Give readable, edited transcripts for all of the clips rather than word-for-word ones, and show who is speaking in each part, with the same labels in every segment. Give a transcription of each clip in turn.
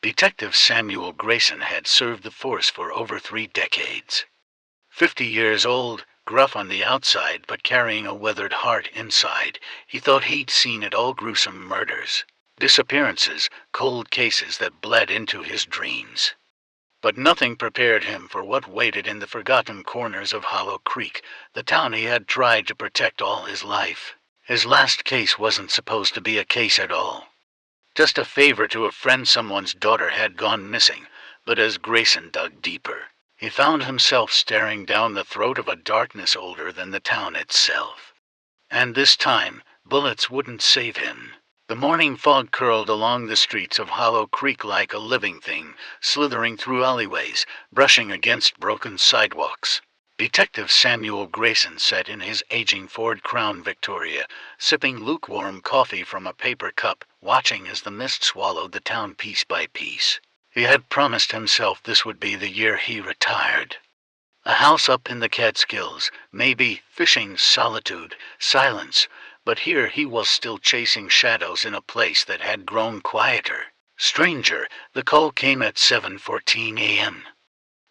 Speaker 1: Detective Samuel Grayson had served the force for over 3 decades. 50 years old, gruff on the outside but carrying a weathered heart inside, he thought he'd seen it all: gruesome murders, disappearances, cold cases that bled into his dreams. But nothing prepared him for what waited in the forgotten corners of Hollow Creek, the town he had tried to protect all his life. His last case wasn't supposed to be a case at all. Just a favor to a friend. Someone's daughter had gone missing, but as Grayson dug deeper, he found himself staring down the throat of a darkness older than the town itself. And this time, bullets wouldn't save him. The morning fog curled along the streets of Hollow Creek like a living thing, slithering through alleyways, brushing against broken sidewalks. Detective Samuel Grayson sat in his aging Ford Crown Victoria, sipping lukewarm coffee from a paper cup, watching as the mist swallowed the town piece by piece. He had promised himself this would be the year he retired. A house up in the Catskills, maybe, fishing, solitude, silence, but here he was still chasing shadows in a place that had grown quieter. Stranger, the call came at 7:14 a.m.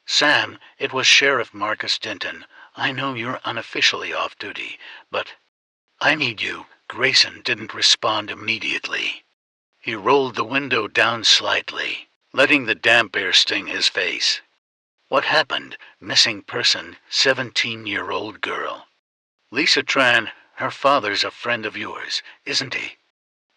Speaker 1: "Sam, it was Sheriff Marcus Denton. I know you're unofficially off duty, but I need you." Grayson didn't respond immediately. He rolled the window down slightly, letting the damp air sting his face. "What happened?" "Missing person, 17-year-old girl. Lisa Tran. Her father's a friend of yours, isn't he?"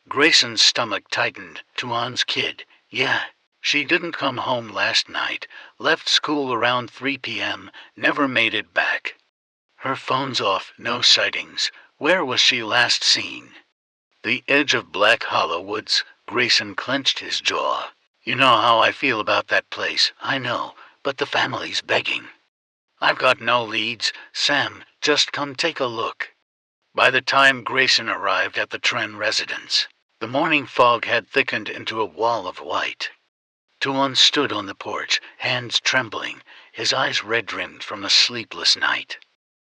Speaker 1: Grayson's stomach tightened. "Tuan's kid. Yeah. She didn't come home last night. Left school around 3 p.m. Never made it back. Her phone's off. No sightings. Where was she last seen?" The edge of Black Hollow Woods. Grayson clenched his jaw. "You know how I feel about that place. I know, but the family's begging." "I've got no leads. Sam, just come take a look." By the time Grayson arrived at the Tren residence, the morning fog had thickened into a wall of white. Tuan stood on the porch, hands trembling, his eyes red-rimmed from a sleepless night.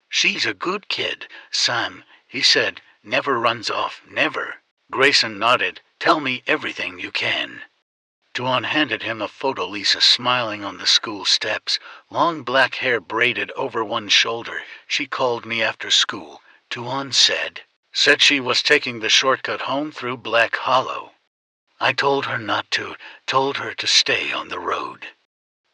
Speaker 1: "She's a good kid, Sam," he said. "Never runs off, never." Grayson nodded. "Tell me everything you can." Tuan handed him a photo. Lisa smiling on the school steps, long black hair braided over one shoulder. "She called me after school," Tuan said. "Said she was taking the shortcut home through Black Hollow. I told her not to, told her to stay on the road.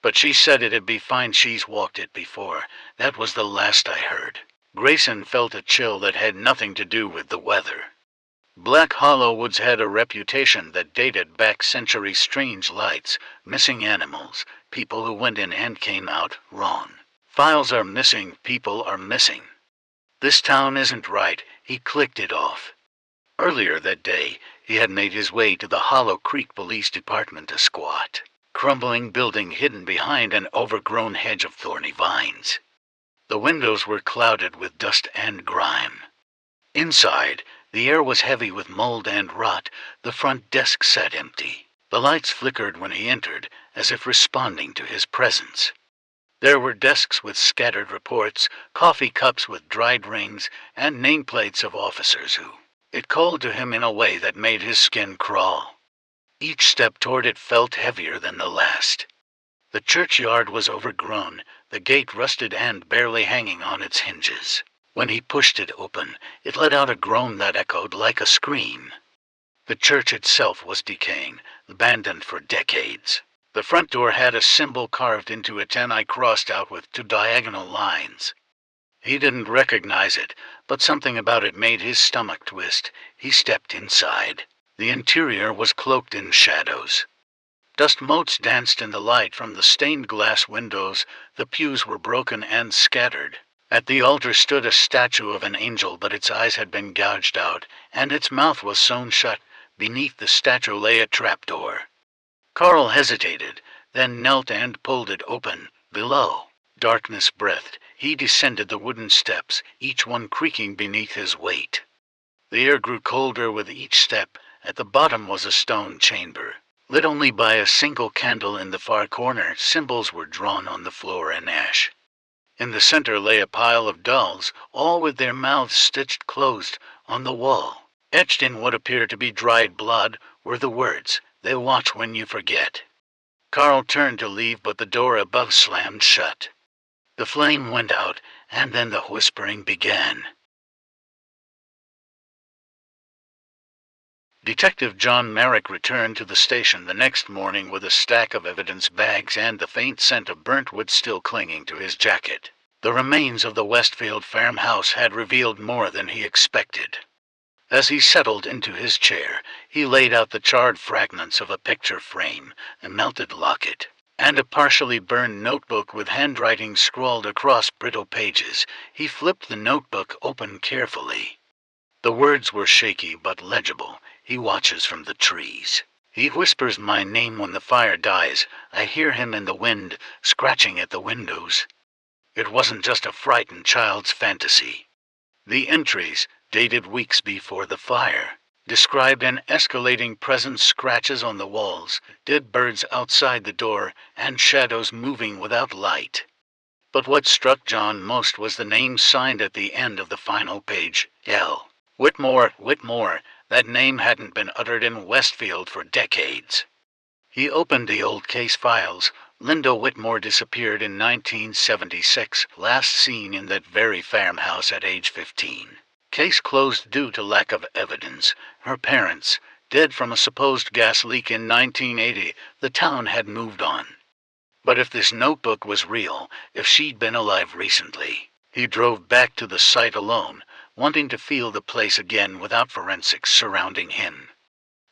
Speaker 1: But she said it'd be fine. She's walked it before. That was the last I heard." Grayson felt a chill that had nothing to do with the weather. Black Hollow Woods had a reputation that dated back centuries. Strange lights, missing animals, people who went in and came out wrong. Files are missing, people are missing. This town isn't right. He clicked it off. Earlier that day, he had made his way to the Hollow Creek Police Department, a squat, crumbling building hidden behind an overgrown hedge of thorny vines. The windows were clouded with dust and grime. Inside, the air was heavy with mold and rot. The front desk sat empty. The lights flickered when he entered, as if responding to his presence. There were desks with scattered reports, coffee cups with dried rings, and nameplates of officers who. It called to him in a way that made his skin crawl. Each step toward it felt heavier than the last. The churchyard was overgrown, the gate rusted and barely hanging on its hinges. When he pushed it open, it let out a groan that echoed like a scream. The church itself was decaying, abandoned for decades. The front door had a symbol carved into it, and I crossed out with 2 diagonal lines. He didn't recognize it, but something about it made his stomach twist. He stepped inside. The interior was cloaked in shadows. Dust motes danced in the light from the stained glass windows. The pews were broken and scattered. At the altar stood a statue of an angel, but its eyes had been gouged out, and its mouth was sewn shut. Beneath the statue lay a trapdoor. Carl hesitated, then knelt and pulled it open. Below, darkness breathed. He descended the wooden steps, each one creaking beneath his weight. The air grew colder with each step. At the bottom was a stone chamber, lit only by a single candle in the far corner. Symbols were drawn on the floor in ash. In the center lay a pile of dolls, all with their mouths stitched closed. On the wall, etched in what appeared to be dried blood, were the words, "They watch when you forget." Carl turned to leave, but the door above slammed shut. The flame went out, and then the whispering began. Detective John Merrick returned to the station the next morning with a stack of evidence bags and the faint scent of burnt wood still clinging to his jacket. The remains of the Westfield farmhouse had revealed more than he expected. As he settled into his chair, he laid out the charred fragments of a picture frame, a melted locket, and a partially burned notebook with handwriting scrawled across brittle pages. He flipped the notebook open carefully. The words were shaky but legible. He watches from the trees. He whispers my name when the fire dies. I hear him in the wind, scratching at the windows. It wasn't just a frightened child's fantasy. The entries, dated weeks before the fire, described an escalating presence, scratches on the walls, dead birds outside the door, and shadows moving without light. But what struck John most was the name signed at the end of the final page, L. Whitmore. That name hadn't been uttered in Westfield for decades. He opened the old case files. Linda Whitmore disappeared in 1976, last seen in that very farmhouse at age 15. Case closed due to lack of evidence. Her parents, dead from a supposed gas leak in 1980, the town had moved on. But if this notebook was real, if she'd been alive recently, he drove back to the site alone, wanting to feel the place again without forensics surrounding him.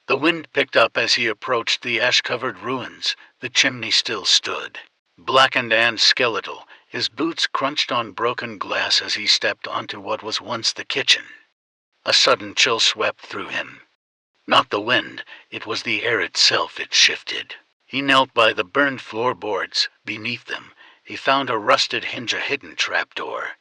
Speaker 1: The wind picked up as he approached the ash-covered ruins. The chimney still stood, blackened and skeletal. His boots crunched on broken glass as he stepped onto what was once the kitchen. A sudden chill swept through him. Not the wind, it was the air itself. It shifted. He knelt by the burned floorboards. Beneath them, he found a rusted hinge, a hidden trapdoor.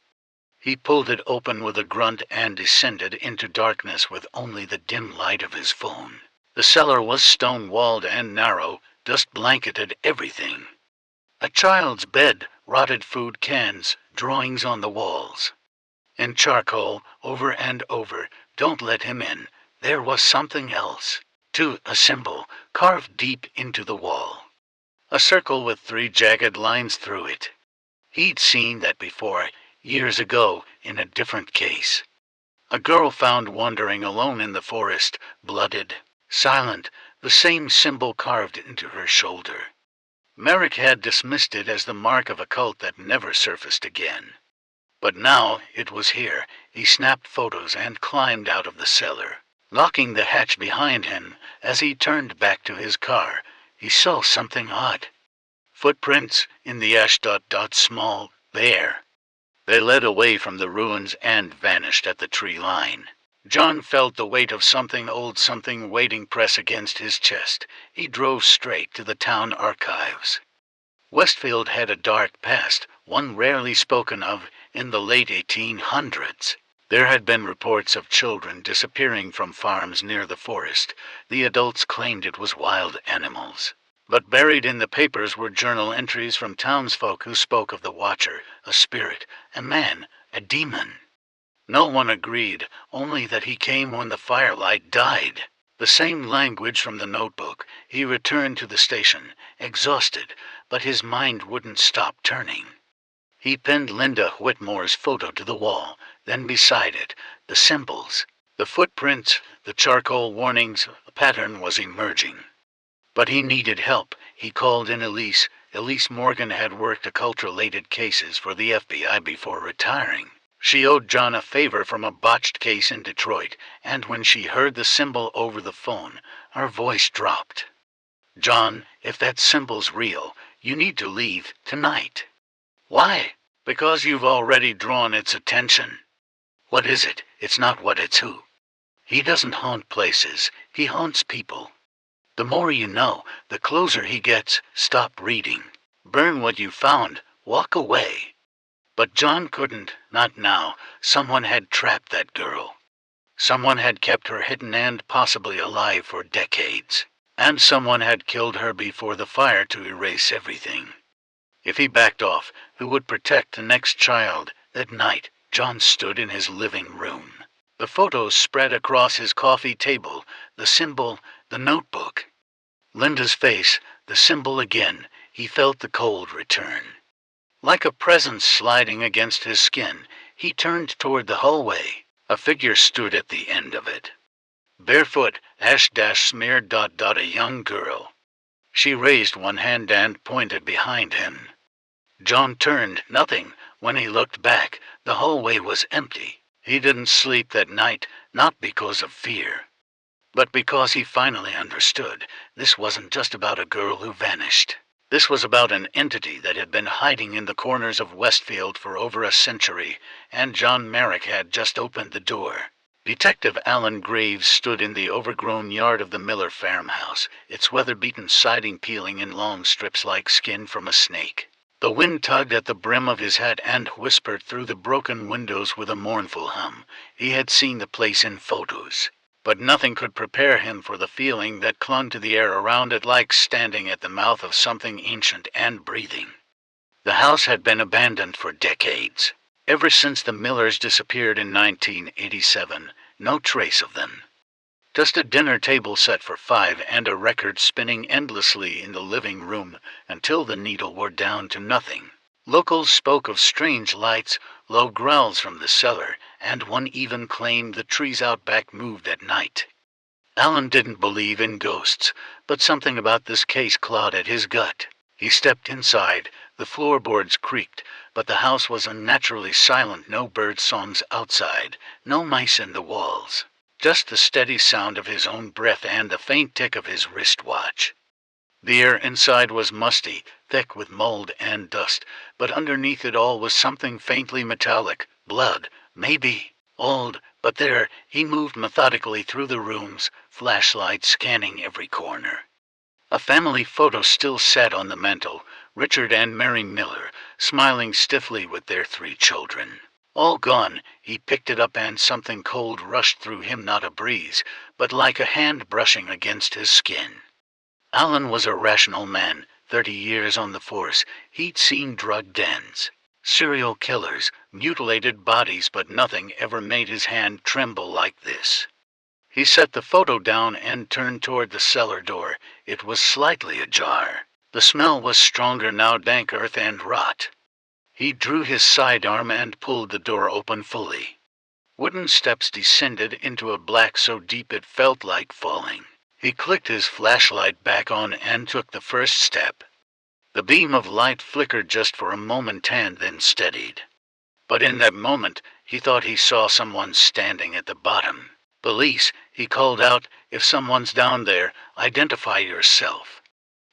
Speaker 1: He pulled it open with a grunt and descended into darkness with only the dim light of his phone. The cellar was stone-walled and narrow. Dust blanketed everything. A child's bed, rotted food cans, drawings on the walls. In charcoal, over and over, "Don't let him in." There was something else, too, a symbol, carved deep into the wall. A circle with 3 jagged lines through it. He'd seen that before, years ago, in a different case. A girl found wandering alone in the forest, blooded, silent, the same symbol carved into her shoulder. Merrick had dismissed it as the mark of a cult that never surfaced again. But now it was here. He snapped photos and climbed out of the cellar. Locking the hatch behind him, as he turned back to his car, he saw something odd. Footprints in the ash, small, there. They led away from the ruins and vanished at the tree line. John felt the weight of something old, something waiting press against his chest. He drove straight to the town archives. Westfield had a dark past, one rarely spoken of. In the late 1800s, there had been reports of children disappearing from farms near the forest. The adults claimed it was wild animals. But buried in the papers were journal entries from townsfolk who spoke of the Watcher, a spirit, a man, a demon. No one agreed, only that he came when the firelight died. The same language from the notebook. He returned to the station, exhausted, but his mind wouldn't stop turning. He pinned Linda Whitmore's photo to the wall, then beside it, the symbols, the footprints, the charcoal warnings. A pattern was emerging. But he needed help. He called in Elise. Elise Morgan had worked occult-related cases for the FBI before retiring. She owed John a favor from a botched case in Detroit, and when she heard the symbol over the phone, her voice dropped. "John, if that symbol's real, you need to leave tonight." "Why?" "Because you've already drawn its attention." "What is it?" "It's not what, it's who. He doesn't haunt places, he haunts people. The more you know, the closer he gets. Stop reading. Burn what you found. Walk away." But John couldn't, not now. Someone had trapped that girl. Someone had kept her hidden and possibly alive for decades. And someone had killed her before the fire to erase everything. If he backed off, who would protect the next child? That night, John stood in his living room. The photos spread across his coffee table, the symbol, the notebook. Linda's face, The symbol again. He felt the cold return. Like a presence sliding against his skin, he turned toward the hallway. A figure stood at the end of it. Barefoot, ash-smeared, a young girl. She raised one hand and pointed behind him. John turned, nothing. When he looked back, the hallway was empty. He didn't sleep that night, not because of fear, but because he finally understood. This wasn't just about a girl who vanished. This was about an entity that had been hiding in the corners of Westfield for over a century, and John Merrick had just opened the door. Detective Alan Graves stood in the overgrown yard of the Miller farmhouse, its weather-beaten siding peeling in long strips like skin from a snake. The wind tugged at the brim of his hat and whispered through the broken windows with a mournful hum. He had seen the place in photos, but nothing could prepare him for the feeling that clung to the air around it, like standing at the mouth of something ancient and breathing. The house had been abandoned for decades. Ever since the Millers disappeared in 1987, no trace of them. Just a dinner table set for 5 and a record spinning endlessly in the living room until the needle wore down to nothing. Locals spoke of strange lights, low growls from the cellar, and one even claimed the trees out back moved at night. Alan didn't believe in ghosts, but something about this case clawed at his gut. He stepped inside. The floorboards creaked, but the house was unnaturally silent. No bird songs outside, no mice in the walls. Just the steady sound of his own breath and the faint tick of his wristwatch. The air inside was musty, thick with mold and dust, but underneath it all was something faintly metallic. Blood, maybe. Old, but there. He moved methodically through the rooms, flashlight scanning every corner. A family photo still sat on the mantel, Richard and Mary Miller, smiling stiffly with their 3 children. All gone. He picked it up and something cold rushed through him, not a breeze, but like a hand brushing against his skin. Alan was a rational man, 30 years on the force. He'd seen drug dens, serial killers, mutilated bodies, but nothing ever made his hand tremble like this. He set the photo down and turned toward the cellar door. It was slightly ajar. The smell was stronger now, dank earth and rot. He drew his sidearm and pulled the door open fully. Wooden steps descended into a black so deep it felt like falling. He clicked his flashlight back on and took the first step. The beam of light flickered just for a moment and then steadied. But in that moment, he thought he saw someone standing at the bottom. "Police," he called out. "If someone's down there, identify yourself."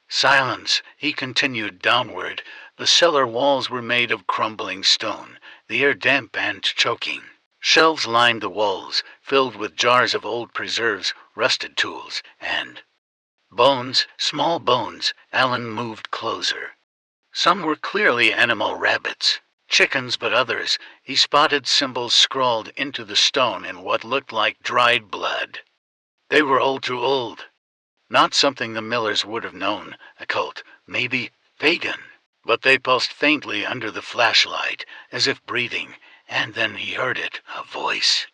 Speaker 1: Silence. He continued downward. The cellar walls were made of crumbling stone, the air damp and choking. Shelves lined the walls, filled with jars of old preserves, rusted tools, and bones, small bones. Alan moved closer. Some were clearly animal, rabbits, chickens, but others, he spotted symbols scrawled into the stone in what looked like dried blood. They were old, too old. Not something the Millers would have known. A cult, maybe pagan. But they pulsed faintly under the flashlight, as if breathing, and then he heard it, a voice.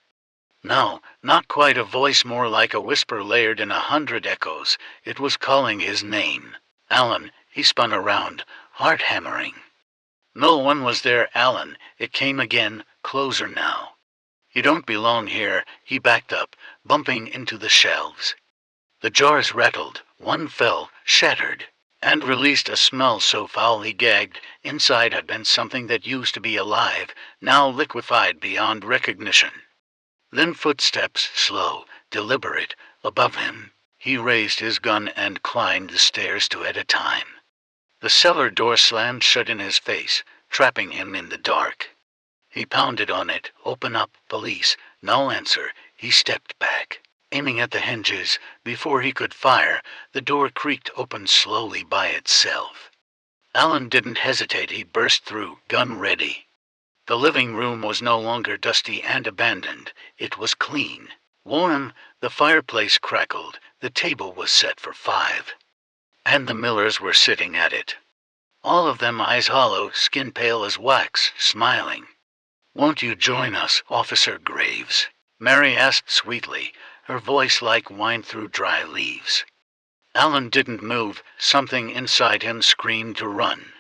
Speaker 1: No, not quite a voice, more like a whisper layered in 100 echoes. It was calling his name. Alan. He spun around, heart hammering. No one was there. Alan. It came again, closer now. "You don't belong here." He backed up, bumping into the shelves. The jars rattled. One fell, shattered, and released a smell so foul he gagged. Inside had been something that used to be alive, now liquefied beyond recognition. Then footsteps, slow, deliberate, above him. He raised his gun and climbed the stairs 2 at a time. The cellar door slammed shut in his face, trapping him in the dark. He pounded on it. "Open up, police." No answer. He stepped back, aiming at the hinges. Before he could fire, the door creaked open slowly by itself. Alan didn't hesitate. He burst through, gun ready. The living room was no longer dusty and abandoned. It was clean, warm. The fireplace crackled. The table was set for 5. And the Millers were sitting at it. All of them, eyes hollow, skin pale as wax, smiling. "Won't you join us, Officer Graves?" Mary asked sweetly, her voice like wine through dry leaves. Alan didn't move. Something inside him screamed to run.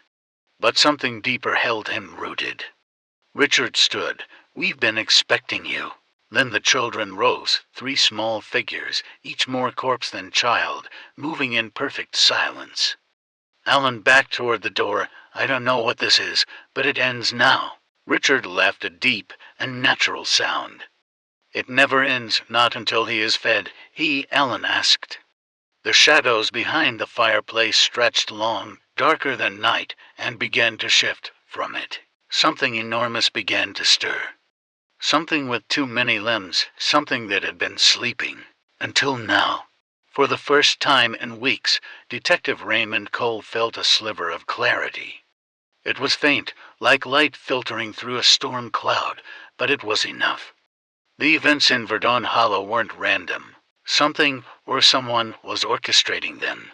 Speaker 1: But something deeper held him rooted. Richard stood. "We've been expecting you." Then the children rose, 3 small figures, each more corpse than child, moving in perfect silence. Alan backed toward the door. "I don't know what this is, but it ends now." Richard laughed, a deep and natural sound. "It never ends, not until he is fed," Alan asked. The shadows behind the fireplace stretched long, darker than night, and began to shift. From it, something enormous began to stir. Something with too many limbs, something that had been sleeping. Until now. For the first time in weeks, Detective Raymond Cole felt a sliver of clarity. It was faint, like light filtering through a storm cloud, but it was enough. The events in Verdun Hollow weren't random. Something or someone was orchestrating them.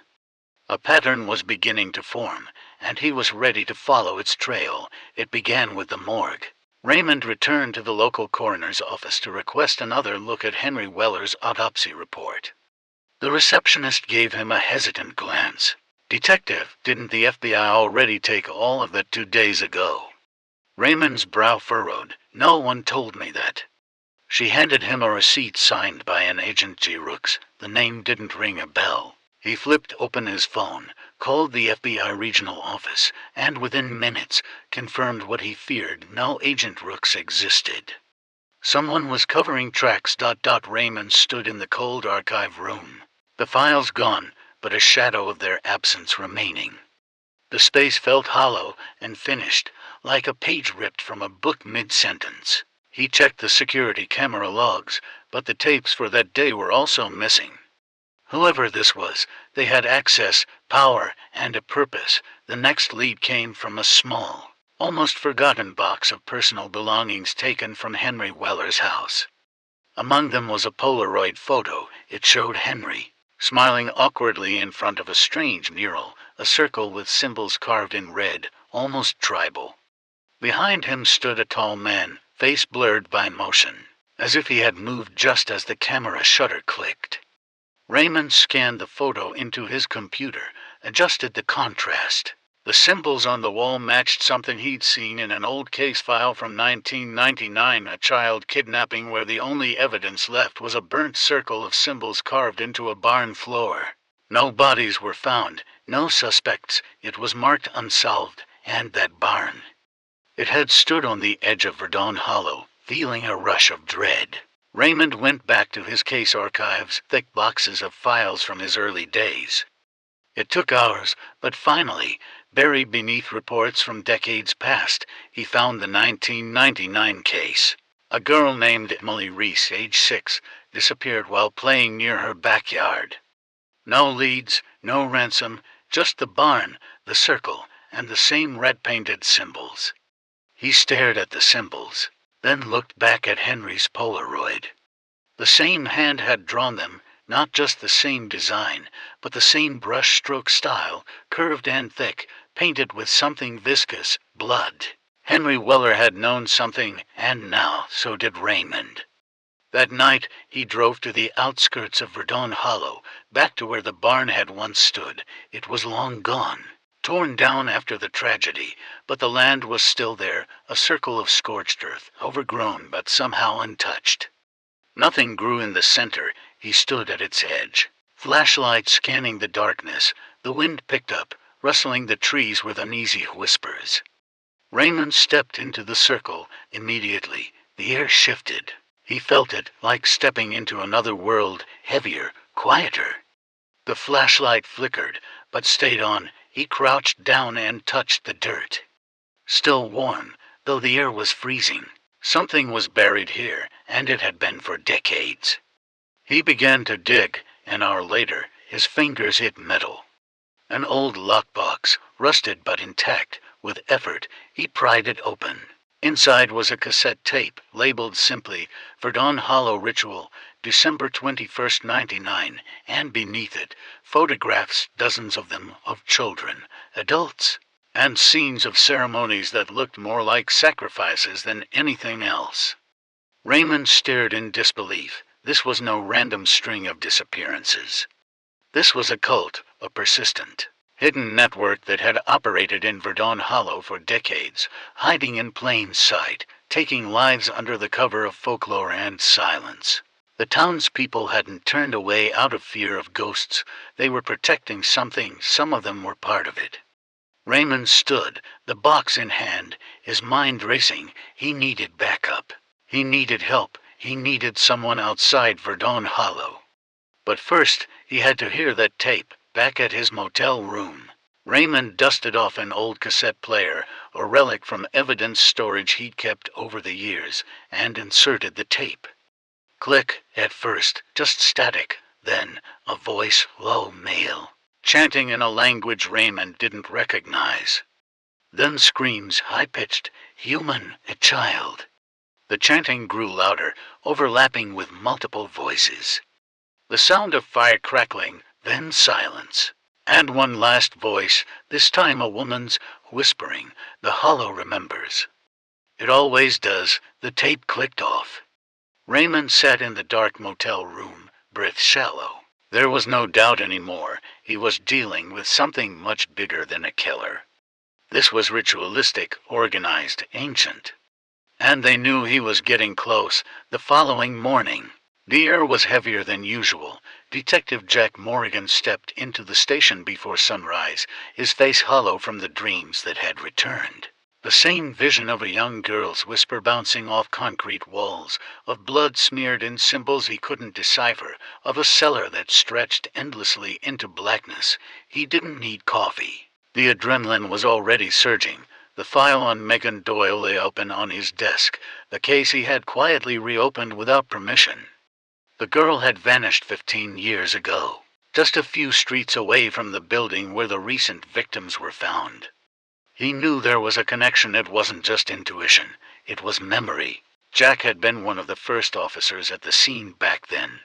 Speaker 1: A pattern was beginning to form, and he was ready to follow its trail. It began with the morgue. Raymond returned to the local coroner's office to request another look at Henry Weller's autopsy report. The receptionist gave him a hesitant glance. "Detective, didn't the FBI already take all of that 2 days ago?" Raymond's brow furrowed. "No one told me that." She handed him a receipt signed by an Agent G. Rooks. The name didn't ring a bell. He flipped open his phone, called the FBI regional office, and within minutes confirmed what he feared: no Agent Rooks existed. Someone was covering tracks. Raymond stood in the cold archive room. The files gone, but a shadow of their absence remaining. The space felt hollow and finished, like a page ripped from a book mid-sentence. He checked the security camera logs, but the tapes for that day were also missing. Whoever this was, they had access, power, and a purpose. The next lead came from a small, almost forgotten box of personal belongings taken from Henry Weller's house. Among them was a Polaroid photo. It showed Henry, smiling awkwardly in front of a strange mural, a circle with symbols carved in red, almost tribal. Behind him stood a tall man, face blurred by motion, as if he had moved just as the camera shutter clicked. Raymond scanned the photo into his computer, adjusted the contrast. The symbols on the wall matched something he'd seen in an old case file from 1999, a child kidnapping where the only evidence left was a burnt circle of symbols carved into a barn floor. No bodies were found, no suspects. It was marked unsolved, and that barn. It had stood on the edge of Verdun Hollow, feeling a rush of dread. Raymond went back to his case archives, thick boxes of files from his early days. It took hours, but finally, buried beneath reports from decades past, he found the 1999 case. A girl named Emily Reese, age 6, disappeared while playing near her backyard. No leads, no ransom, just the barn, the circle, and the same red-painted symbols. He stared at the symbols, then looked back at Henry's Polaroid. The same hand had drawn them, not just the same design, but the same brush-stroke style, curved and thick, painted with something viscous, blood. Henry Weller had known something, and now so did Raymond. That night, he drove to the outskirts of Verdun Hollow, back to where the barn had once stood. It was long gone, torn down after the tragedy, but the land was still there, a circle of scorched earth, overgrown but somehow untouched. Nothing grew in the center. He stood at its edge, flashlight scanning the darkness. The wind picked up, rustling the trees with uneasy whispers. Raymond stepped into the circle. Immediately, the air shifted. He felt it, like stepping into another world, heavier, quieter. The flashlight flickered, but stayed on. He crouched down and touched the dirt. Still warm, though the air was freezing. Something was buried here, and it had been for decades. He began to dig. An hour later, his fingers hit metal. An old lockbox, rusted but intact. With effort, he pried it open. Inside was a cassette tape, labeled simply, Verdun Hollow Ritual, December 21st, 99, and beneath it, photographs, dozens of them, of children, adults, and scenes of ceremonies that looked more like sacrifices than anything else. Raymond stared in disbelief. This was no random string of disappearances. This was a cult, a persistent, hidden network that had operated in Verdun Hollow for decades, hiding in plain sight, taking lives under the cover of folklore and silence. The townspeople hadn't turned away out of fear of ghosts. They were protecting something. Some of them were part of it. Raymond stood, the box in hand, his mind racing. He needed backup. He needed help. He needed someone outside Verdun Hollow. But first, he had to hear that tape, back at his motel room. Raymond dusted off an old cassette player, a relic from evidence storage he'd kept over the years, and inserted the tape. Click, at first, just static. Then, a voice, low male, chanting in a language Raymond didn't recognize. Then screams, high-pitched, human, a child. The chanting grew louder, overlapping with multiple voices. The sound of fire crackling, then silence. And one last voice, this time a woman's, whispering, "The hollow remembers." It always does. The tape clicked off. Raymond sat in the dark motel room, breath shallow. There was no doubt anymore. He was dealing with something much bigger than a killer. This was ritualistic, organized, ancient. And they knew he was getting close. The following morning, the air was heavier than usual. Detective Jack Morgan stepped into the station before sunrise, his face hollow from the dreams that had returned. The same vision of a young girl's whisper bouncing off concrete walls, of blood smeared in symbols he couldn't decipher, of a cellar that stretched endlessly into blackness. He didn't need coffee. The adrenaline was already surging. The file on Megan Doyle lay open on his desk, the case he had quietly reopened without permission. The girl had vanished 15 years ago, just a few streets away from the building where the recent victims were found. He knew there was a connection. It wasn't just intuition, it was memory. Jack had been one of the first officers at the scene back then.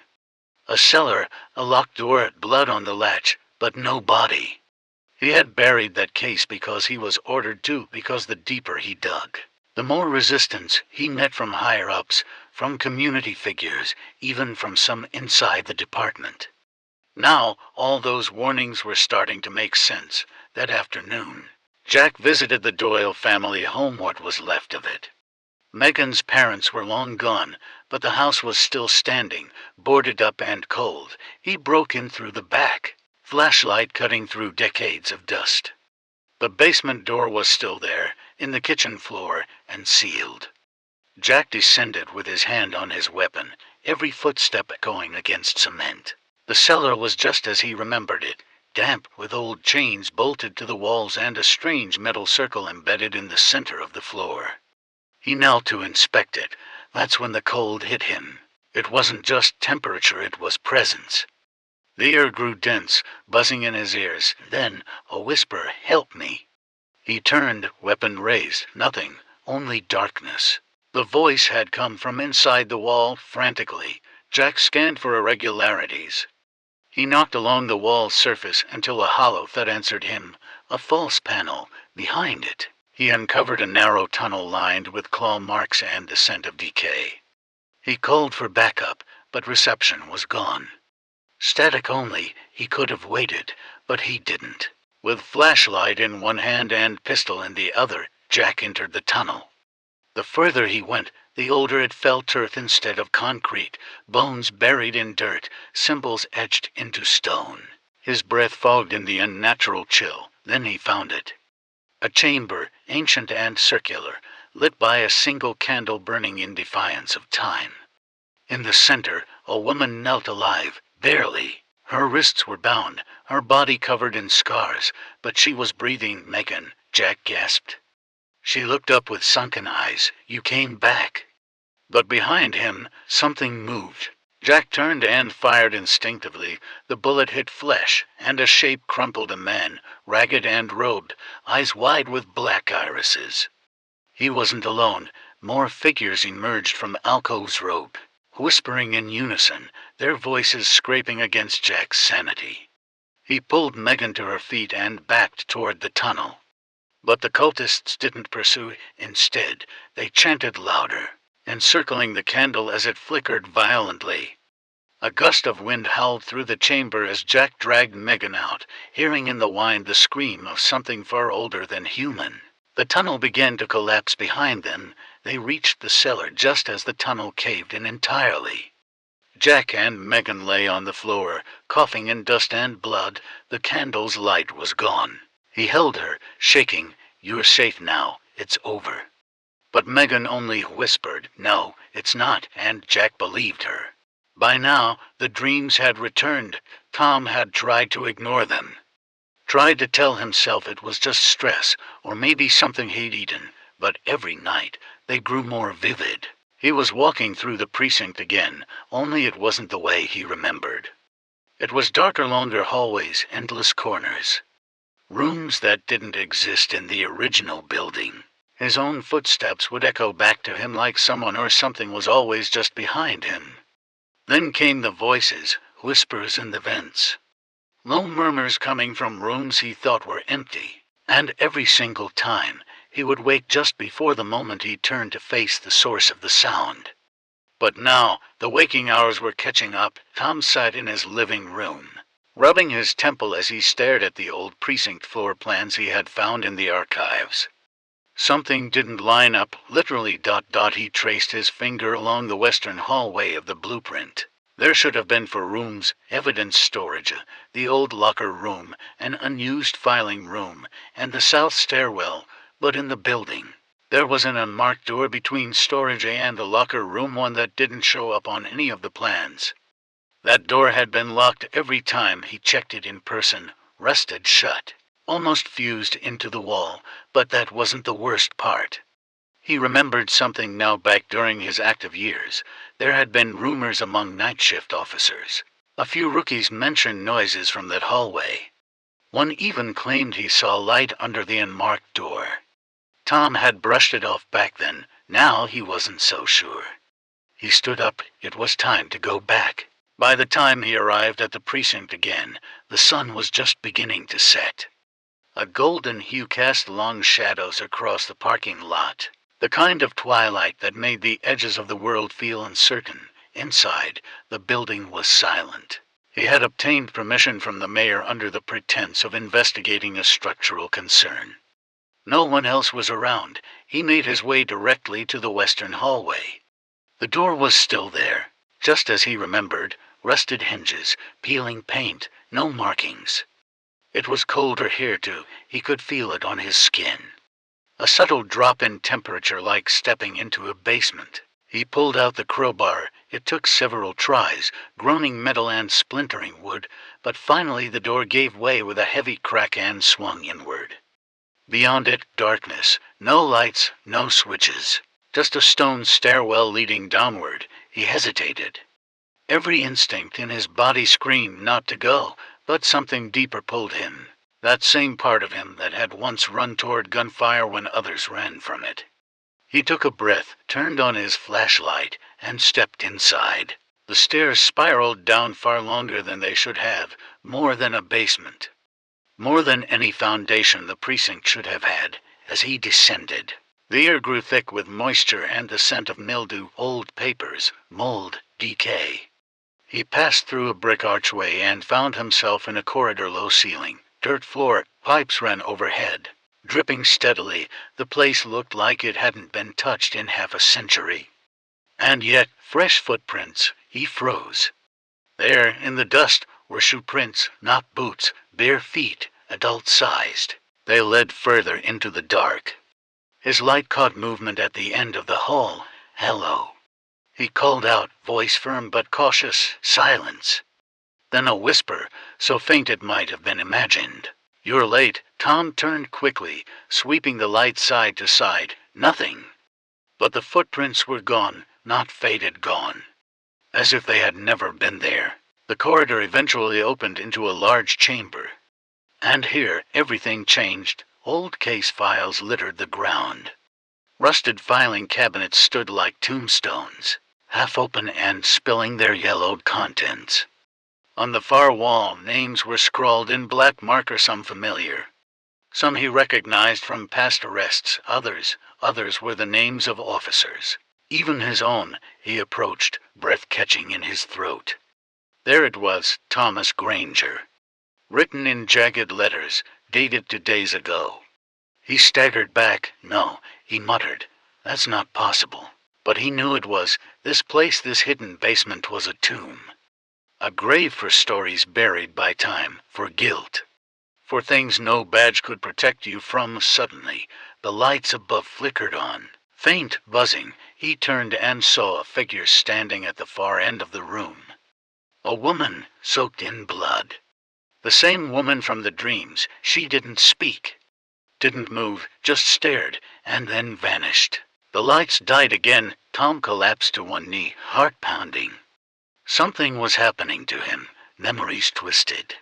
Speaker 1: A cellar, a locked door, blood on the latch, but no body. He had buried that case because he was ordered to, because the deeper he dug, the more resistance he met from higher-ups, from community figures, even from some inside the department. Now, all those warnings were starting to make sense. That afternoon, Jack visited the Doyle family home, what was left of it. Megan's parents were long gone, but the house was still standing, boarded up and cold. He broke in through the back, flashlight cutting through decades of dust. The basement door was still there, in the kitchen floor, and sealed. Jack descended with his hand on his weapon, every footstep echoing against cement. The cellar was just as he remembered it, damp, with old chains bolted to the walls and a strange metal circle embedded in the center of the floor. He knelt to inspect it. That's when the cold hit him. It wasn't just temperature, it was presence. The air grew dense, buzzing in his ears. Then, a whisper, "Help me." He turned, weapon raised. Nothing, only darkness. The voice had come from inside the wall, frantically. Jack scanned for irregularities. He knocked along the wall's surface until a hollow thud answered him. A false panel. Behind it, he uncovered a narrow tunnel lined with claw marks and the scent of decay. He called for backup, but reception was gone. Static only. He could have waited, but he didn't. With flashlight in one hand and pistol in the other, Jack entered the tunnel. The further he went, the older it felt, earth instead of concrete, bones buried in dirt, symbols etched into stone. His breath fogged in the unnatural chill. Then he found it. A chamber, ancient and circular, lit by a single candle burning in defiance of time. In the center, a woman knelt alive, barely. Her wrists were bound, her body covered in scars, but she was breathing. "Megan," Jack gasped. She looked up with sunken eyes. "You came back." But behind him, something moved. Jack turned and fired instinctively. The bullet hit flesh, and a shape crumpled, a man, ragged and robed, eyes wide with black irises. He wasn't alone. More figures emerged from alcoves robe, whispering in unison, their voices scraping against Jack's sanity. He pulled Megan to her feet and backed toward the tunnel. But the cultists didn't pursue. Instead, they chanted louder, encircling the candle as it flickered violently. A gust of wind howled through the chamber as Jack dragged Megan out, hearing in the wind the scream of something far older than human. The tunnel began to collapse behind them. They reached the cellar just as the tunnel caved in entirely. Jack and Megan lay on the floor, coughing in dust and blood. The candle's light was gone. He held her, shaking. "You're safe now. It's over." But Megan only whispered, "No, it's not," and Jack believed her. By now, the dreams had returned. Tom had tried to ignore them. Tried to tell himself it was just stress, or maybe something he'd eaten, but every night they grew more vivid. He was walking through the precinct again, only it wasn't the way he remembered. It was darker, longer hallways, endless corners. Rooms that didn't exist in the original building. His own footsteps would echo back to him like someone or something was always just behind him. Then came the voices, whispers in the vents. Low murmurs coming from rooms he thought were empty. And every single time, he would wake just before the moment he turned to face the source of the sound. But now, the waking hours were catching up. Tom sat in his living room, rubbing his temple as he stared at the old precinct floor plans he had found in the archives. Something didn't line up, literally ... He traced his finger along the western hallway of the blueprint. There should have been 4 rooms: evidence storage, the old locker room, an unused filing room, and the south stairwell, but in the building there was an unmarked door between storage and the locker room, one that didn't show up on any of the plans. That door had been locked every time he checked it in person, rusted shut. Almost fused into the wall, but that wasn't the worst part. He remembered something now. Back during his active years, there had been rumors among night shift officers. A few rookies mentioned noises from that hallway. One even claimed he saw light under the unmarked door. Tom had brushed it off back then. Now he wasn't so sure. He stood up. It was time to go back. By the time he arrived at the precinct again, the sun was just beginning to set. A golden hue cast long shadows across the parking lot, the kind of twilight that made the edges of the world feel uncertain. Inside, the building was silent. He had obtained permission from the mayor under the pretense of investigating a structural concern. No one else was around. He made his way directly to the western hallway. The door was still there, just as he remembered, rusted hinges, peeling paint, no markings. It was colder here, too. He could feel it on his skin. A subtle drop in temperature, like stepping into a basement. He pulled out the crowbar. It took several tries, groaning metal and splintering wood, but finally the door gave way with a heavy crack and swung inward. Beyond it, darkness. No lights, no switches. Just a stone stairwell leading downward. He hesitated. Every instinct in his body screamed not to go, but something deeper pulled him. That same part of him that had once run toward gunfire when others ran from it. He took a breath, turned on his flashlight, and stepped inside. The stairs spiraled down far longer than they should have, more than a basement. More than any foundation the precinct should have had. As he descended, the air grew thick with moisture and the scent of mildew, old papers, mold, decay. He passed through a brick archway and found himself in a corridor, low ceiling, dirt floor, pipes ran overhead. Dripping steadily, the place looked like it hadn't been touched in half a century. And yet, fresh footprints. He froze. There, in the dust, were shoe prints, not boots, bare feet, adult-sized. They led further into the dark. His light caught movement at the end of the hall. "Hello." He called out, voice firm but cautious. Silence. Then a whisper, so faint it might have been imagined. "You're late." Tom turned quickly, sweeping the light side to side. Nothing. But the footprints were gone, not faded, gone. As if they had never been there. The corridor eventually opened into a large chamber. And here, everything changed. Old case files littered the ground. Rusted filing cabinets stood like tombstones, half open and spilling their yellowed contents. On the far wall, names were scrawled in black marker, some familiar. Some he recognized from past arrests, others were the names of officers. Even his own. He approached, breath catching in his throat. There it was, Thomas Granger. Written in jagged letters, dated 2 days ago. He staggered back. No, he muttered. That's not possible. But he knew it was. This place, this hidden basement, was a tomb. A grave for stories buried by time, for guilt. For things no badge could protect you from. Suddenly, the lights above flickered on. Faint, buzzing, he turned and saw a figure standing at the far end of the room. A woman, soaked in blood. The same woman from the dreams. She didn't speak. Didn't move, just stared, and then vanished. The lights died again. Tom collapsed to one knee, heart pounding. Something was happening to him, memories twisted.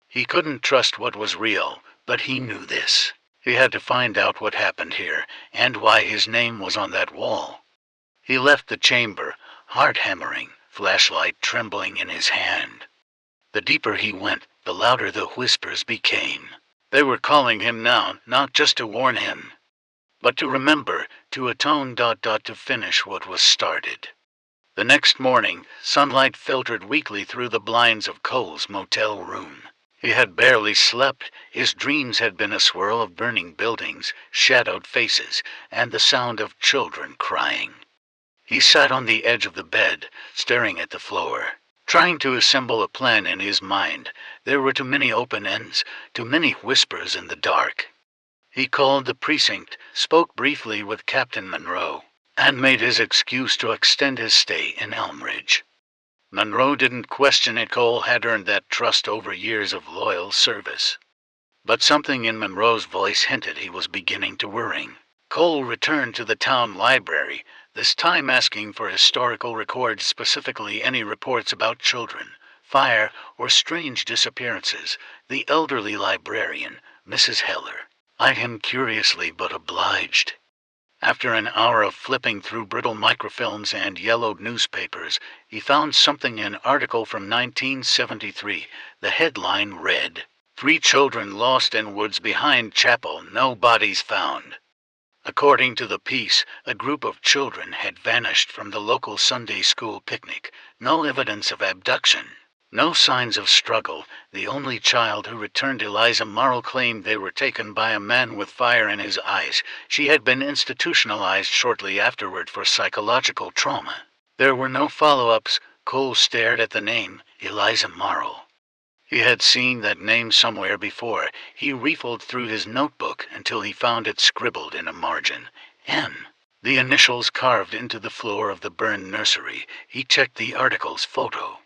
Speaker 1: He couldn't trust what was real, but he knew this. He had to find out what happened here, and why his name was on that wall. He left the chamber, heart hammering, flashlight trembling in his hand. The deeper he went, the louder the whispers became. They were calling him now, not just to warn him, but to remember, to atone, to finish what was started. The next morning, sunlight filtered weakly through the blinds of Cole's motel room. He had barely slept. His dreams had been a swirl of burning buildings, shadowed faces, and the sound of children crying. He sat on the edge of the bed, staring at the floor, trying to assemble a plan in his mind. There were too many open ends, too many whispers in the dark. He called the precinct, spoke briefly with Captain Monroe, and made his excuse to extend his stay in Elmridge. Monroe didn't question it. Cole had earned that trust over years of loyal service. But something in Monroe's voice hinted he was beginning to worry. Cole returned to the town library, this time asking for historical records, specifically any reports about children, fire, or strange disappearances. The elderly librarian, Mrs. Heller, eyed him curiously but obliged. After an hour of flipping through brittle microfilms and yellowed newspapers, he found something, an article from 1973. The headline read, "3 children lost in woods behind chapel, no bodies found." According to the piece, a group of children had vanished from the local Sunday school picnic. No evidence of abduction. No signs of struggle. The only child who returned, Eliza Marl, claimed they were taken by a man with fire in his eyes. She had been institutionalized shortly afterward for psychological trauma. There were no follow-ups. Cole stared at the name, Eliza Marl. He had seen that name somewhere before. He riffled through his notebook until he found it scribbled in a margin. M. The initials carved into the floor of the burned nursery. He checked the article's photo.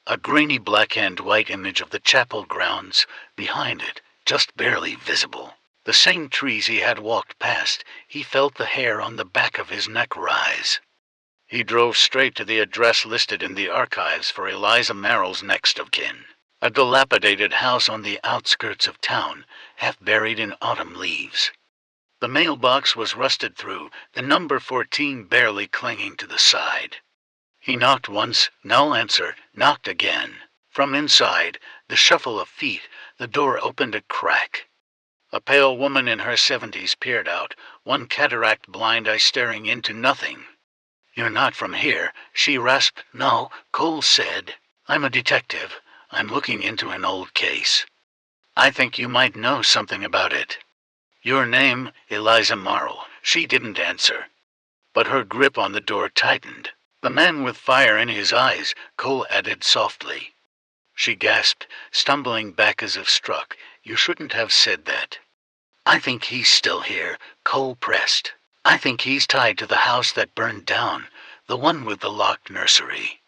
Speaker 1: A grainy black and white image of the chapel grounds. Behind it, just barely visible, the same trees he had walked past. He felt the hair on the back of his neck rise. He drove straight to the address listed in the archives for Eliza Marl's next of kin. A dilapidated house on the outskirts of town, half buried in autumn leaves. The mailbox was rusted through, the number 14 barely clinging to the side. He knocked once, no answer, knocked again. From inside, the shuffle of feet, the door opened a crack. A pale woman in her 70s peered out, one cataract blind eye staring into nothing. "You're not from here," she rasped. "No," Cole said. "I'm a detective. I'm looking into an old case. I think you might know something about it." "Your name?" "Eliza Marl." She didn't answer, but her grip on the door tightened. "The man with fire in his eyes," Cole added softly. She gasped, stumbling back as if struck. "You shouldn't have said that." "I think he's still here," Cole pressed. "I think he's tied to the house that burned down, the one with the locked nursery."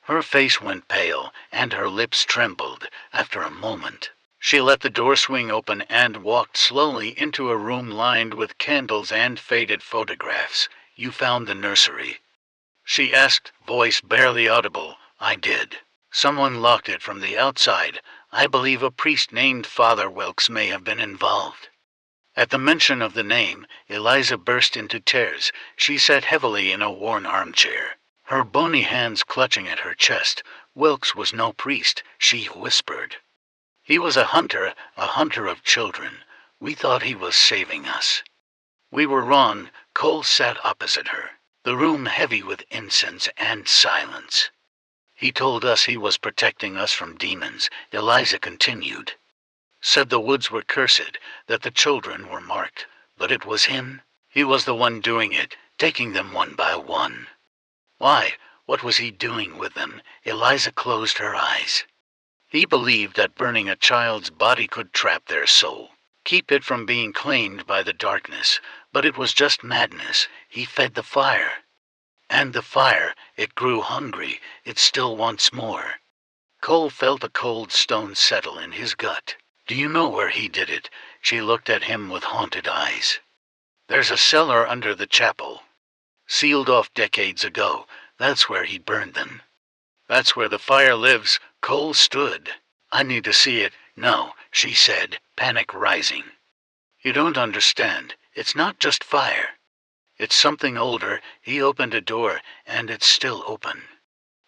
Speaker 1: Her face went pale, and her lips trembled. After a moment, she let the door swing open and walked slowly into a room lined with candles and faded photographs. "You found the nursery?" she asked, voice barely audible. "I did. Someone locked it from the outside. I believe a priest named Father Wilkes may have been involved." At the mention of the name, Eliza burst into tears. She sat heavily in a worn armchair, her bony hands clutching at her chest. "Wilkes was no priest," she whispered. "He was a hunter of children. We thought he was saving us." "We were wrong." Cole sat opposite her, the room heavy with incense and silence. He told us he was protecting us from demons, Eliza continued. Said the woods were cursed, that the children were marked. But it was him. He was the one doing it, taking them one by one. Why, what was he doing with them? Eliza closed her eyes. He believed that burning a child's body could trap their soul, keep it from being claimed by the darkness, but it was just madness. He fed the fire. And the fire, it grew hungry, it still wants more. Cole felt a cold stone settle in his gut. Do you know where he did it? She looked at him with haunted eyes. There's a cellar under the chapel. Sealed off decades ago. That's where he burned them. That's where the fire lives. Cole stood. I need to see it. No, she said, panic rising. You don't understand. It's not just fire. It's something older. He opened a door, and it's still open.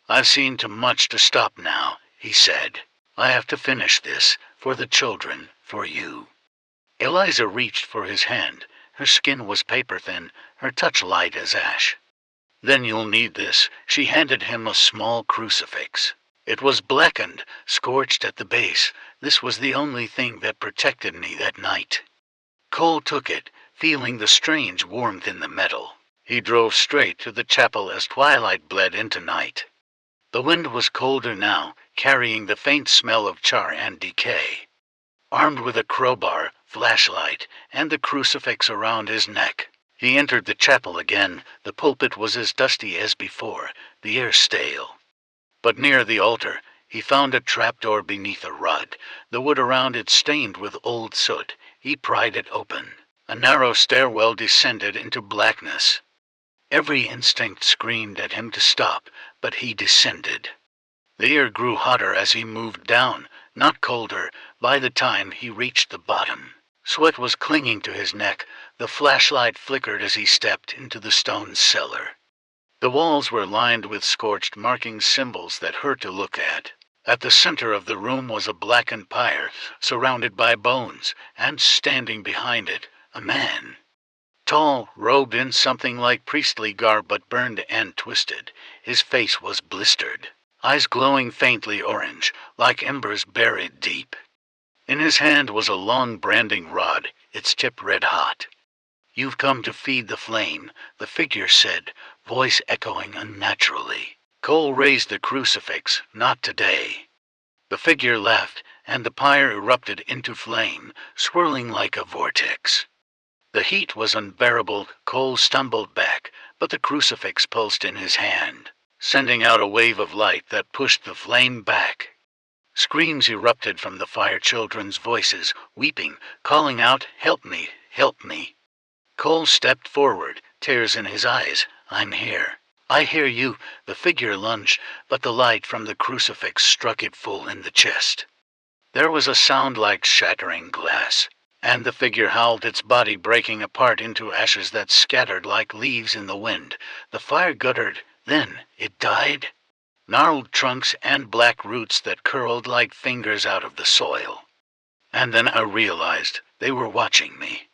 Speaker 1: I've seen too much to stop now, he said. I have to finish this, for the children, for you. Eliza reached for his hand. Her skin was paper-thin, her touch light as ash. Then you'll need this. She handed him a small crucifix. It was blackened, scorched at the base. This was the only thing that protected me that night. Cole took it, feeling the strange warmth in the metal. He drove straight to the chapel as twilight bled into night. The wind was colder now, carrying the faint smell of char and decay. Armed with a crowbar, flashlight, and the crucifix around his neck, he entered the chapel again. The pulpit was as dusty as before, the air stale. But near the altar, he found a trapdoor beneath a rod, the wood around it stained with old soot. He pried it open. A narrow stairwell descended into blackness. Every instinct screamed at him to stop, but he descended. The air grew hotter as he moved down, not colder, by the time he reached the bottom. Sweat was clinging to his neck. The flashlight flickered as he stepped into the stone cellar. The walls were lined with scorched marking symbols that hurt to look at. At the center of the room was a blackened pyre, surrounded by bones, and standing behind it, a man. Tall, robed in something like priestly garb but burned and twisted. His face was blistered, eyes glowing faintly orange, like embers buried deep. In his hand was a long branding rod, its tip red hot. You've come to feed the flame, the figure said, voice echoing unnaturally. Cole raised the crucifix, not today. The figure laughed, and the pyre erupted into flame, swirling like a vortex. The heat was unbearable. Cole stumbled back, but the crucifix pulsed in his hand, sending out a wave of light that pushed the flame back. Screams erupted from the fire children's voices, weeping, calling out, "Help me, help me." Cole stepped forward, tears in his eyes. "I'm here. I hear you." The figure lunged, but the light from the crucifix struck it full in the chest. There was a sound like shattering glass, and the figure howled, its body breaking apart into ashes that scattered like leaves in the wind. The fire guttered. Then it died. Gnarled trunks and black roots that curled like fingers out of the soil. And then I realized they were watching me.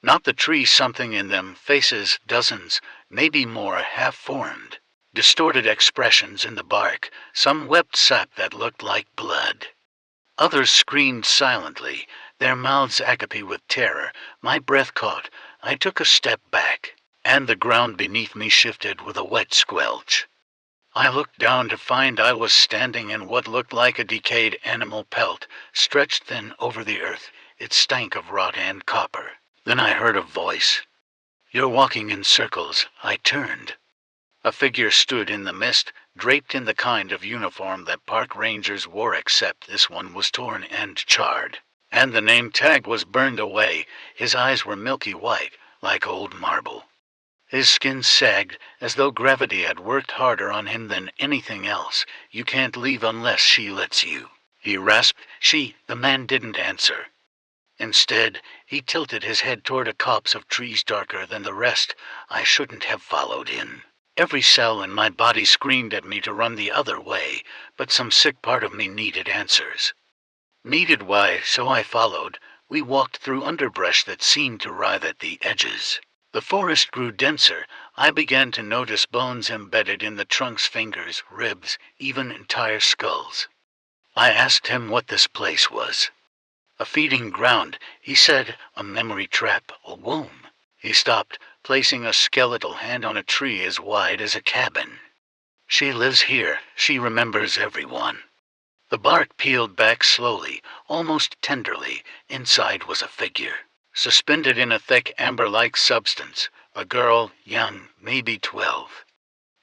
Speaker 1: Not the trees, something in them, faces, dozens, maybe more, half-formed. Distorted expressions in the bark, some wept sap that looked like blood. Others screamed silently, their mouths agape with terror. My breath caught. I took a step back, and the ground beneath me shifted with a wet squelch. I looked down to find I was standing in what looked like a decayed animal pelt, stretched thin over the earth. It stank of rot and copper. Then I heard a voice. "You're walking in circles." I turned. A figure stood in the mist, draped in the kind of uniform that park rangers wore, except this one was torn and charred, and the name tag was burned away. His eyes were milky white, like old marble. His skin sagged, as though gravity had worked harder on him than anything else. "You can't leave unless she lets you," he rasped. The man didn't answer. Instead, he tilted his head toward a copse of trees darker than the rest. I shouldn't have followed in. Every cell in my body screamed at me to run the other way, but some sick part of me needed answers. Needed why, so I followed. We walked through underbrush that seemed to writhe at the edges. The forest grew denser. I began to notice bones embedded in the trunk's fingers, ribs, even entire skulls. I asked him what this place was. A feeding ground, he said, a memory trap, a womb. He stopped, placing a skeletal hand on a tree as wide as a cabin. She lives here. She remembers everyone. The bark peeled back slowly, almost tenderly. Inside was a figure, suspended in a thick amber-like substance. A girl, young, maybe 12.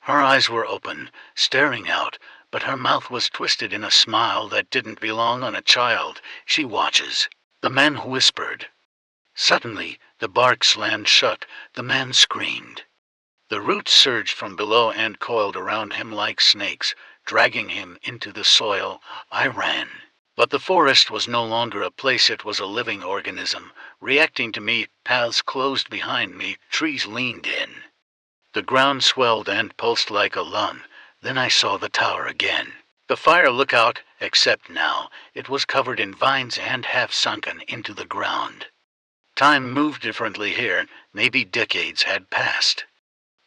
Speaker 1: Her eyes were open, staring out, but her mouth was twisted in a smile that didn't belong on a child. She watches. The man whispered. Suddenly, the bark slammed shut. The man screamed. The roots surged from below and coiled around him like snakes, dragging him into the soil. I ran. But the forest was no longer a place, it was a living organism, reacting to me. Paths closed behind me, trees leaned in. The ground swelled and pulsed like a lung. Then I saw the tower again. The fire lookout, except now, it was covered in vines and half sunken into the ground. Time moved differently here, maybe decades had passed.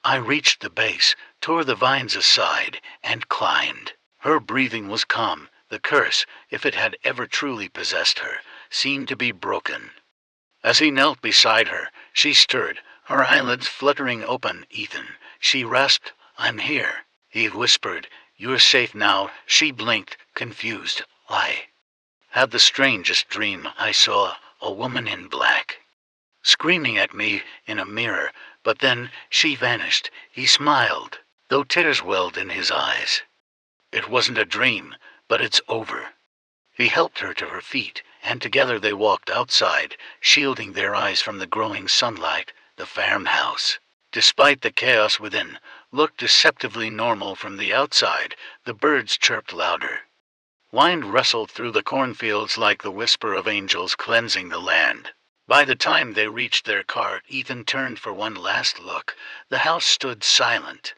Speaker 1: I reached the base, tore the vines aside, and climbed. Her breathing was calm. The curse, if it had ever truly possessed her, seemed to be broken. As he knelt beside her, she stirred, her eyelids fluttering open. Ethan, she rasped, I'm here. He whispered, you're safe now. She blinked, confused. I had the strangest dream. I saw a woman in black, screaming at me in a mirror, but then she vanished. He smiled, though tears welled in his eyes. It wasn't a dream, but it's over. He helped her to her feet, and together they walked outside, shielding their eyes from the growing sunlight. The farmhouse, despite the chaos within, looked deceptively normal from the outside. The birds chirped louder. Wind rustled through the cornfields like the whisper of angels cleansing the land. By the time they reached their car, Ethan turned for one last look. The house stood silent.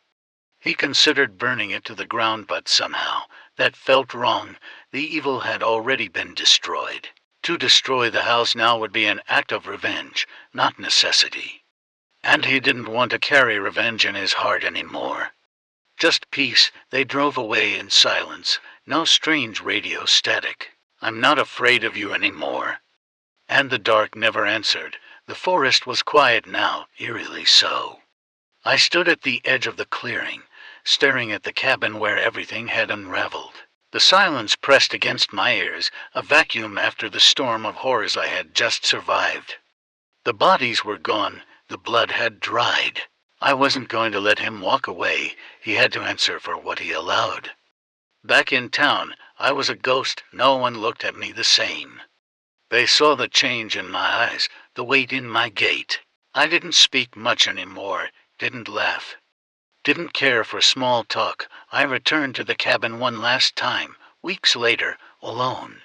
Speaker 1: He considered burning it to the ground, but somehow that felt wrong. The evil had already been destroyed. To destroy the house now would be an act of revenge, not necessity. And he didn't want to carry revenge in his heart anymore. Just peace. They drove away in silence. No strange radio static. I'm not afraid of you anymore. And the dark never answered. The forest was quiet now, eerily so. I stood at the edge of the clearing, staring at the cabin where everything had unraveled. The silence pressed against my ears, a vacuum after the storm of horrors I had just survived. The bodies were gone, the blood had dried. I wasn't going to let him walk away. He had to answer for what he allowed. Back in town, I was a ghost. No one looked at me the same. They saw the change in my eyes, the weight in my gait. I didn't speak much anymore, didn't laugh, didn't care for small talk. I returned to the cabin one last time, weeks later, alone.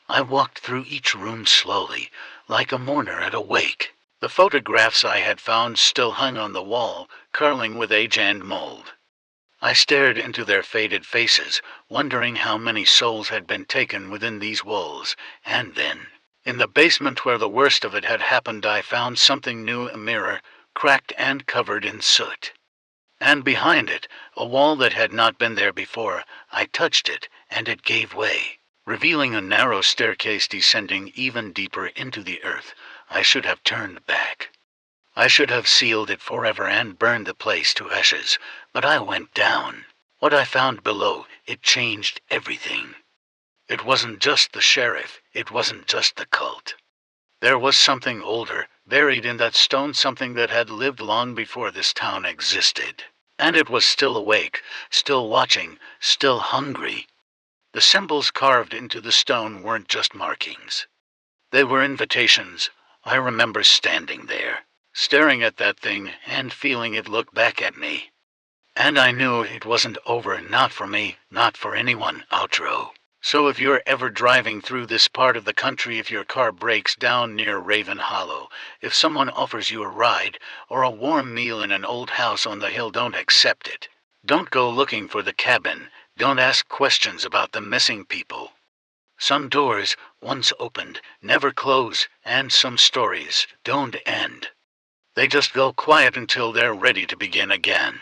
Speaker 1: I walked through each room slowly, like a mourner at a wake. The photographs I had found still hung on the wall, curling with age and mold. I stared into their faded faces, wondering how many souls had been taken within these walls. And then, in the basement where the worst of it had happened, I found something new, a mirror, cracked and covered in soot. And behind it, a wall that had not been there before. I touched it, and it gave way, revealing a narrow staircase descending even deeper into the earth. I should have turned back. I should have sealed it forever and burned the place to ashes, but I went down. What I found below, it changed everything. It wasn't just the sheriff, it wasn't just the cult. There was something older, buried in that stone, something that had lived long before this town existed. And it was still awake, still watching, still hungry. The symbols carved into the stone weren't just markings. They were invitations. I remember standing there, staring at that thing and feeling it look back at me. And I knew it wasn't over, not for me, not for anyone. Outro. So if you're ever driving through this part of the country, if your car breaks down near Raven Hollow, if someone offers you a ride or a warm meal in an old house on the hill, don't accept it. Don't go looking for the cabin. Don't ask questions about the missing people. Some doors, once opened, never close, and some stories don't end. They just go quiet until they're ready to begin again.